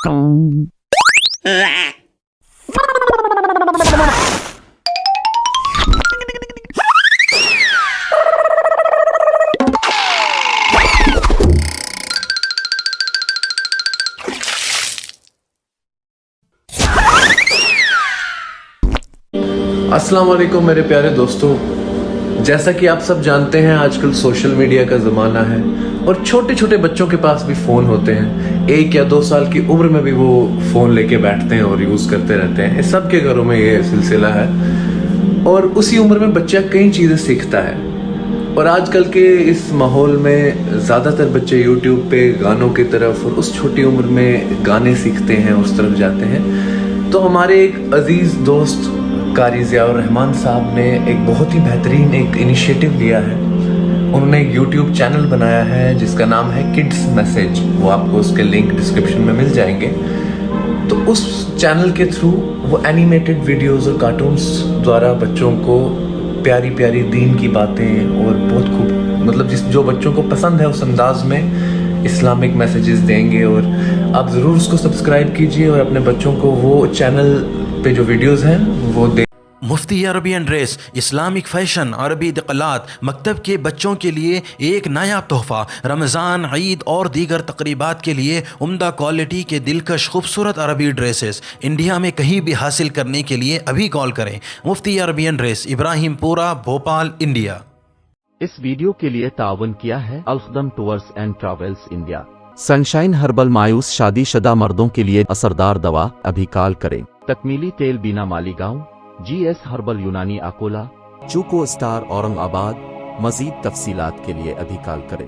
अस्सलाम वालेकुम मेरे प्यारे दोस्तों, जैसा कि आप सब जानते हैं आजकल सोशल मीडिया का ज़माना है और छोटे छोटे बच्चों के पास भी फ़ोन होते हैं। 1 या 2 साल की उम्र में भी वो फ़ोन लेके बैठते हैं और यूज़ करते रहते हैं। सबके घरों में ये सिलसिला है और उसी उम्र में बच्चा कई चीज़ें सीखता है। और आजकल के इस माहौल में ज़्यादातर बच्चे यूट्यूब पे गानों की तरफ और उस छोटी उम्र में गाने सीखते हैं, उस तरफ जाते हैं। तो हमारे एक अजीज़ दोस्त कारी ज़ियाउर रहमान साहब ने एक बहुत ही बेहतरीन एक इनिशिएटिव लिया है। उन्होंने एक यूट्यूब चैनल बनाया है जिसका नाम है किड्स मैसेज। वो आपको उसके लिंक डिस्क्रिप्शन में मिल जाएंगे। तो उस चैनल के थ्रू वो एनिमेटेड वीडियोस और कार्टून्स द्वारा बच्चों को प्यारी प्यारी दीन की बातें और बहुत खूब मतलब जो बच्चों को पसंद है उस अंदाज में इस्लामिक मैसेजेस देंगे। और आप ज़रूर उसको सब्सक्राइब कीजिए और अपने बच्चों को वो चैनल पे जो वीडियोस हैं वो दे। मुफ्ती अरबियन ड्रेस, इस्लामिक फ़ैशन, अरबी दिक़लात, मकतब के बच्चों के लिए एक नया तोहफ़ा। रमज़ान, ईद और दीगर तक़रीबात के लिए उम्दा क्वालिटी के दिलकश खूबसूरत अरबी ड्रेसेस इंडिया में कहीं भी हासिल करने के लिए अभी कॉल करें। Mufti Arabian dress, Ibrahimpura, Bhopal, India. इस वीडियो के लिए तावन किया है Al-Khadam tours and travels India. Sunshine herbal मायूस शादीशुदा मर्दों के लिए असरदार दवा, अभी कॉल करें। तकमीली तेल बीना मालीगांव, GS हर्बल यूनानी अकोला, चूको स्टार औरंगाबाद। मजीद तफसीलात के लिए अभी कॉल करें।